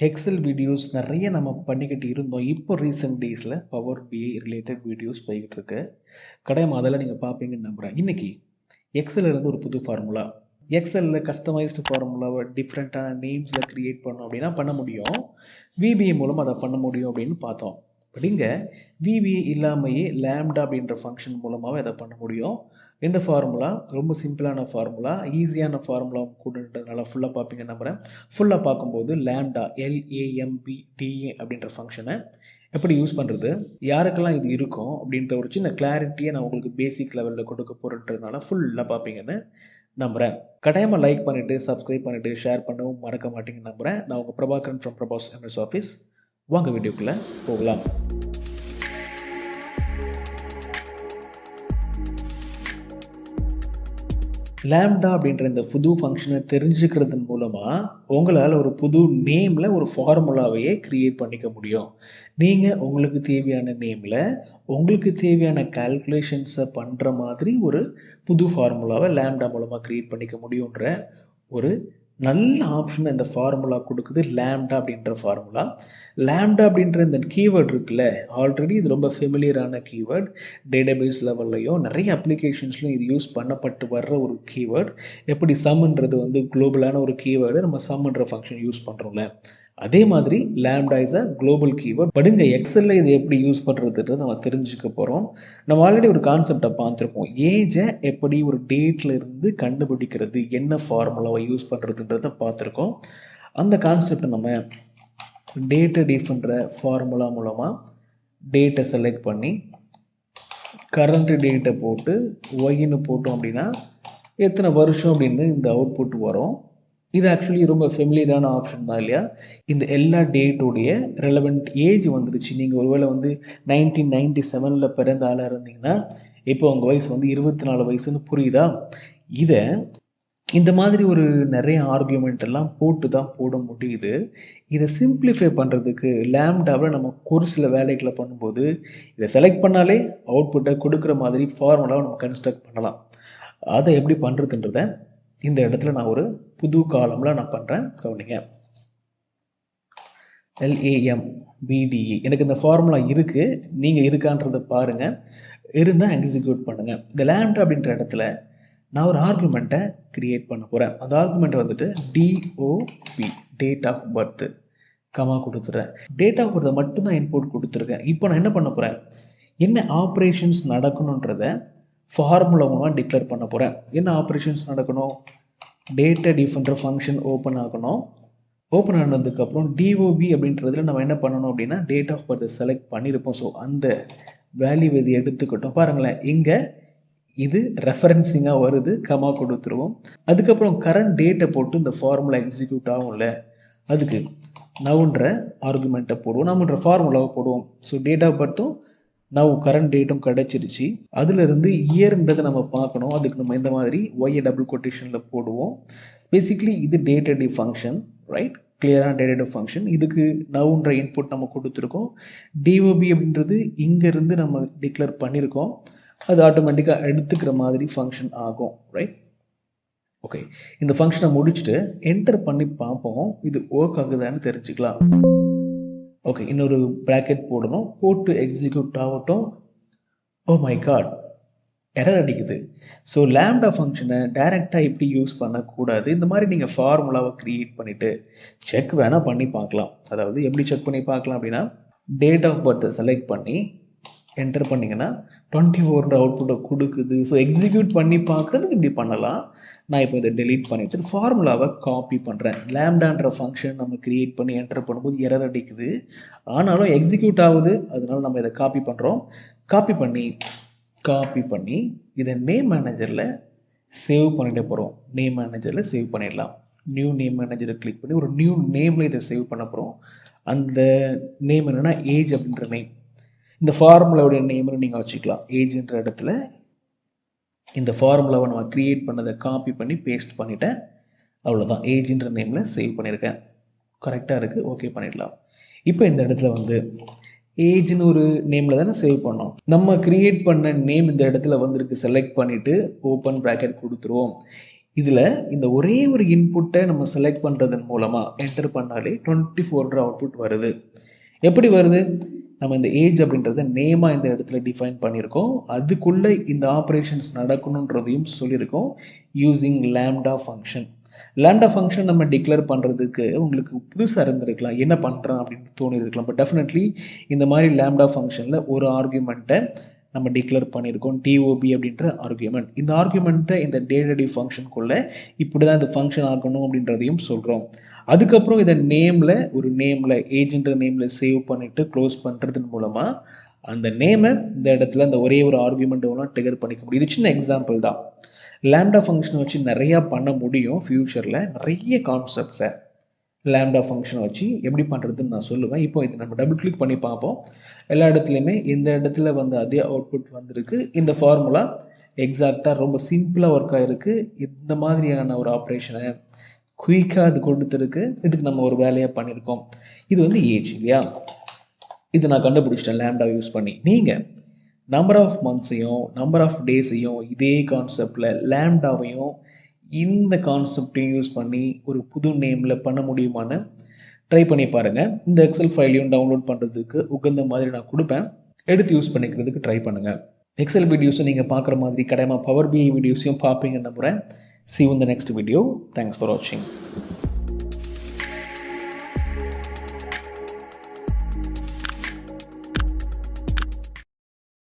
XL videos நிறைய நம்ம பண்ணிக்கிட்டு இருந்தோம். இப்போ ரீசெண்ட் டேஸில் பவர் பிஐ ரிலேட்டட் வீடியோஸ் போய்கிட்டு இருக்கு. கட்டாயமாக அதெல்லாம் நீங்கள் பார்ப்பீங்கன்னு நம்புகிறேன். இன்றைக்கி எக்ஸலில் இருந்து ஒரு புது ஃபார்முலா, எக்ஸலில் கஸ்டமைஸ்டு ஃபார்முலாவை டிஃப்ரெண்ட்டான நேம்ஸில் க்ரியேட் பண்ணோம் அப்படின்னா பண்ண முடியும். விபிஐ மூலம் அதை பண்ண முடியும் அப்படின்னு பார்த்தோம். பட் இங்கே விபிஐ இல்லாமையே லேம்டா அப்படின்ற ஃபங்க்ஷன் மூலமாகவே அதை பண்ண முடியும். இந்த ஃபார்முலா ரொம்ப சிம்பிளான ஃபார்முலா, ஈஸியான ஃபார்முலா கூடன்றதுனால ஃபுல்லாக பார்ப்பீங்க நம்புகிறேன். ஃபுல்லாக பார்க்கும்போது லேம்டா LAMBDA அப்படின்ற ஃபங்க்ஷனை எப்படி யூஸ் பண்ணுறது, யாருக்கெல்லாம் இது இருக்கும் அப்படின்ற ஒரு சின்ன கிளாரிட்டியை நான் உங்களுக்கு பேசிக் லெவலில் கொடுக்க போகிறதுனால ஃபுல்லாக பார்ப்பீங்கன்னு நம்புகிறேன். கட்டாயமாக லைக் பண்ணிவிட்டு சப்ஸ்கிரைப் பண்ணிவிட்டு ஷேர் பண்ணவும் மறக்க மாட்டீங்கன்னு நம்புகிறேன். நான் உங்கள் Prabhakaran from Prabhas MS office. வாங்க வீடியோக்குள்ளே போகலாம். லேம்டா அப்படின்ற இந்த புது ஃபங்க்ஷனை தெரிஞ்சுக்கிறது மூலமாக உங்களால் ஒரு புது நேமில் ஒரு ஃபார்முலாவையே க்ரியேட் பண்ணிக்க முடியும். நீங்கள் உங்களுக்கு தேவையான நேமில் உங்களுக்கு தேவையான கால்குலேஷன்ஸை பண்ணுற மாதிரி ஒரு புது ஃபார்முலாவை லேம்டா மூலமாக க்ரியேட் பண்ணிக்க முடியுன்ற ஒரு நல்ல ஆப்ஷன் இந்த ஃபார்முலா கொடுக்குது லேம்டா அப்படின்ற ஃபார்முலா. லேம்டா அப்படின்ற இந்த கீவேர்ட் இருக்குல்ல, ஆல்ரெடி இது ரொம்ப ஃபெமிலியரான கீவேர்ட். டேட்டாபேஸ் லெவல்லையும் நிறைய அப்ளிகேஷன்ஸ்லையும் இது யூஸ் பண்ணப்பட்டு வர்ற ஒரு கீவேர்ட். எப்படி சம்ன்றது வந்து குளோபலான ஒரு கீவேர்டு, நம்ம சம்ன்ற ஃபங்க்ஷன் யூஸ் பண்ணுறோம்ல, அதே மாதிரி lambda is a global keyword. But இங்கே எக்ஸலில் இதை எப்படி யூஸ் பண்ணுறதுன்றது நம்ம தெரிஞ்சுக்க போகிறோம். நம்ம ஆல்ரெடி ஒரு கான்செப்டை பார்த்துருப்போம். ஏஜை எப்படி ஒரு டேட்டில் இருந்து கண்டுபிடிக்கிறது, என்ன ஃபார்முலாவை யூஸ் பண்ணுறதுன்றதை பார்த்துருக்கோம். அந்த கான்செப்டை நம்ம டேட்டை டிஃப்ன்ற ஃபார்முலா மூலமாக டேட்டை செலக்ட் பண்ணி கரண்ட் டேட்டை போட்டு ஒய்ன்னு போட்டோம் அப்படின்னா எத்தனை வருஷம் அப்படின்னு இந்த அவுட்புட் வரும். இது ஆக்சுவலி ரொம்ப ஃபெமிலியரான ஆப்ஷன் தான் இல்லையா. இந்த எல்லா டேட்டோடைய ரெலவெண்ட் ஏஜ் வந்துருச்சு. நீங்கள் ஒருவேளை வந்து 1997 பிறந்த ஆளாக இருந்தீங்கன்னா இப்போ உங்கள் வயசு வந்து 24 வயசுன்னு புரியுதா. இதை இந்த மாதிரி ஒரு நிறைய ஆர்கியூமெண்ட் எல்லாம் போட்டு தான் போட முடியுது. இதை சிம்பிளிஃபை பண்ணுறதுக்கு லேம்டாவில் நம்ம ஒரு சில வேலைகளை பண்ணும்போது இதை செலக்ட் பண்ணாலே அவுட்புட்டை கொடுக்குற மாதிரி ஃபார்முலாவை நம்ம கன்ஸ்ட்ரக்ட் பண்ணலாம். அதை எப்படி பண்ணுறதுன்றத இந்த இடத்துல நான் ஒரு புது காலம்ல நான் பண்ணுறேன், கவனிங்க. LAMBDA எனக்கு இந்த ஃபார்முலா இருக்குது, நீங்கள் இருக்கான்றதை பாருங்கள். இருந்தால் எக்ஸிக்யூட் பண்ணுங்கள். இந்த லேம்டா அப்படின்ற இடத்துல நான் ஒரு ஆர்குமெண்ட்டை க்ரியேட் பண்ண போகிறேன். அந்த ஆர்குமெண்ட் வந்துட்டு DOP, date of birth, comma கொடுத்துட்றேன். டேட் ஆஃப் பர்த்தை மட்டும்தான் இன்புட் கொடுத்துருக்கேன். இப்போ நான் என்ன பண்ண போகிறேன், என்ன ஆப்ரேஷன்ஸ் நடக்கணுன்றதை ஃபார்முலா மூலமாக டிக்ளேர் பண்ண போகிறேன். என்ன ஆப்ரேஷன்ஸ் நடக்கணும், டேட்டா டிஃப்ன்ற ஃபங்க்ஷன் ஓப்பன் ஆகணும். ஓப்பன் ஆனதுக்கப்புறம் DOB அப்படின்றதுல நம்ம என்ன பண்ணணும் அப்படின்னா டேட் ஆஃப் பர்த்தை செலக்ட் பண்ணியிருப்போம். ஸோ அந்த வேல்யூ இது எடுத்துக்கிட்டோம். பாருங்களேன், இங்கே இது ரெஃபரன்சிங்காக வருது, கமா கொடுத்துருவோம். அதுக்கப்புறம் கரண்ட் டேட்டை போட்டு இந்த ஃபார்முலா எக்ஸிக்யூட் ஆகும்ல, அதுக்கு நவுன்ற ஆர்குமெண்ட்டை போடுவோம், நம்மன்ற ஃபார்முலாவை போடுவோம். ஸோ டேட் ஆஃப் பர்த்தும் நவ் கரண்ட் டேட்டும் கிடச்சிருச்சு. அதுலேருந்து இயர்ன்றதை நம்ம பார்க்கணும். அதுக்கு நம்ம இந்த மாதிரி ஒய்யை டபுள் கொட்டேஷனில் போடுவோம். பேசிக்லி இது டேட்டடிவ் ஃபங்க்ஷன், ரைட், கிளியரான டேட்டடிவ் ஃபங்க்ஷன். இதுக்கு நவுன்ற இன்புட் நம்ம கொடுத்துருக்கோம். DOB அப்படின்றது இங்கேருந்து நம்ம டிக்ளேர் பண்ணியிருக்கோம். அது ஆட்டோமேட்டிக்காக எடுத்துக்கிற மாதிரி ஃபங்க்ஷன் ஆகும், ரைட். ஓகே, இந்த ஃபங்க்ஷனை முடிச்சுட்டு என்டர் பண்ணி பார்ப்போம் இது ஒர்க் ஆகுதான்னு தெரிஞ்சுக்கலாம். ஓகே, இன்னொரு ப்ராக்கெட் போடணும், போட்டு எக்ஸிக்யூட் ஆகட்டும். ஓ மை காட், எரர் அடிக்குது. ஸோ லேம்டா ஃபங்க்ஷனை டைரெக்டாக இப்படி யூஸ் பண்ணக்கூடாது. இந்த மாதிரி நீங்கள் ஃபார்முலாவை க்ரியேட் பண்ணிவிட்டு செக் வேணால் பண்ணி பார்க்கலாம். அதாவது எப்படி செக் பண்ணி பார்க்கலாம் அப்படின்னா, டேட் ஆஃப் பர்த்தை செலக்ட் பண்ணி என்டர் பண்ணிங்கன்னா 24 அவுட்புட்டை கொடுக்குது. ஸோ எக்ஸிக்யூட் பண்ணி பார்க்குறதுக்கு இப்படி பண்ணலாம். நான் இப்போ இதை டெலீட் பண்ணிவிட்டு ஃபார்முலாவை காப்பி பண்ணுறேன். லேம்டான்ற ஃபங்க்ஷன் நம்ம க்ரியேட் பண்ணி என்டர் பண்ணும்போது எரர் அடிக்குது, ஆனாலும் எக்ஸிக்யூட் ஆகுது. அதனால நம்ம இதை காப்பி பண்ணுறோம். காப்பி பண்ணி இதை நேம் மேனேஜரில் சேவ் பண்ணிட்டு போகிறோம். நேம் மேனேஜரில் சேவ் பண்ணிடலாம். நியூ நேம் மேனேஜரை கிளிக் பண்ணி ஒரு நியூ நேமில் இதை சேவ் பண்ண போகிறோம். அந்த நேம் என்னென்னா ஏஜ் அப்படின்ற நேம். இந்த ஃபார்முலாவுடைய நேம்னு நீங்கள் வச்சுக்கலாம். ஏஜ்ன்ற இடத்துல இந்த ஃபார்முலாவை நம்ம க்ரியேட் பண்ணதை காப்பி பண்ணி பேஸ்ட் பண்ணிவிட்டேன். அவ்வளோதான், ஏஜ்ன்ற நேமில் சேவ் பண்ணியிருக்கேன். கரெக்டாக இருக்குது, ஓகே பண்ணிடலாம். இப்போ இந்த இடத்துல வந்து ஏஜ்னு ஒரு நேமில் தானே சேவ் பண்ணோம். நம்ம க்ரியேட் பண்ண நேம் இந்த இடத்துல வந்துருக்கு. செலக்ட் பண்ணிவிட்டு ஓப்பன் ப்ராக்கெட் கொடுத்துருவோம். இதில் இந்த ஒரே ஒரு இன்புட்டை நம்ம செலக்ட் பண்ணுறதன் மூலமாக என்டர் பண்ணாலே 24 அவுட்புட் வருது. எப்படி வருது? நம்ம இந்த ஏஜ் அப்படின்றத நேமாக இந்த இடத்துல டிஃபைன் பண்ணியிருக்கோம். அதுக்குள்ளே இந்த ஆப்ரேஷன்ஸ் நடக்கணுன்றதையும் சொல்லியிருக்கோம் using lambda function. Lambda function நம்ம டிக்ளேர் பண்ணுறதுக்கு உங்களுக்கு புதுசாக இருந்திருக்கலாம், என்ன பண்ணுறான் அப்படின்னு தோணியிருக்கலாம். பட் டெஃபினெட்லி இந்த மாதிரி லேம்டா ஃபங்க்ஷனில் ஒரு ஆர்குமெண்ட்டை நம்ம டிக்ளேர் பண்ணியிருக்கோம், டிஓபி அப்படின்ற ஆர்குமெண்ட். இந்த ஆர்குமெண்ட்டை இந்த டேட்டா ஃபங்க்ஷனுக்குள்ளே இப்படி தான் இந்த ஃபங்க்ஷன் ஆகணும் அப்படின்றதையும் சொல்கிறோம். அதுக்கப்புறம் இதை நேமில் ஏஜென்ட் நேமில் சேவ் பண்ணிவிட்டு க்ளோஸ் பண்ணுறதன் மூலமாக அந்த நேமை இந்த இடத்துல அந்த ஒரே ஒரு ஆர்குமெண்ட்லாம் ட்ரிகர் பண்ணிக்க முடியும். இது சின்ன எக்ஸாம்பிள் தான். லேம்டா ஃபங்க்ஷனை வச்சு நிறையா பண்ண முடியும். ஃப்யூச்சரில் நிறைய கான்செப்ட்ஸை லேம்டா ஃபங்க்ஷனை வச்சு எப்படி பண்ணுறதுன்னு நான் சொல்லுவேன். இப்போ இது நம்ம டபுள் கிளிக் பண்ணி பார்ப்போம். எல்லா இடத்துலையுமே இந்த இடத்துல வந்து அதே அவுட்புட் வந்திருக்கு. இந்த ஃபார்முலா எக்ஸாக்டாக ரொம்ப சிம்பிளாக ஒர்க் ஆகிருக்கு. இந்த மாதிரியான ஒரு ஆப்ரேஷனை குயிக்காக அது கொடுத்துருக்கு. இதுக்கு நம்ம ஒரு வேலையாக பண்ணியிருக்கோம். இது வந்து ஏஜ் இல்லையா? இது நான் கண்டுபிடிச்சிட்டேன் லேம்டா யூஸ் பண்ணி. நீங்கள் நம்பர் ஆஃப் மந்த்ஸையும் நம்பர் ஆஃப் டேஸையும் இதே கான்செப்டில் லேம்டாவையும் இந்த கான்செப்டையும் யூஸ் பண்ணி ஒரு புது நேமில் பண்ண முடியுமான்னு ட்ரை பண்ணி பாருங்கள். இந்த எக்ஸல் ஃபைலையும் டவுன்லோட் பண்ணுறதுக்கு உகந்த மாதிரி நான் கொடுப்பேன். எடுத்து யூஸ் பண்ணிக்கிறதுக்கு ட்ரை பண்ணுங்கள். எக்ஸல் வீடியோஸை நீங்கள் பார்க்குற மாதிரி கடையமாக பவர் பிஐ வீடியோஸையும் பார்ப்பீங்கன்னு நம்புகிறேன். See you in the next video. Thanks for watching.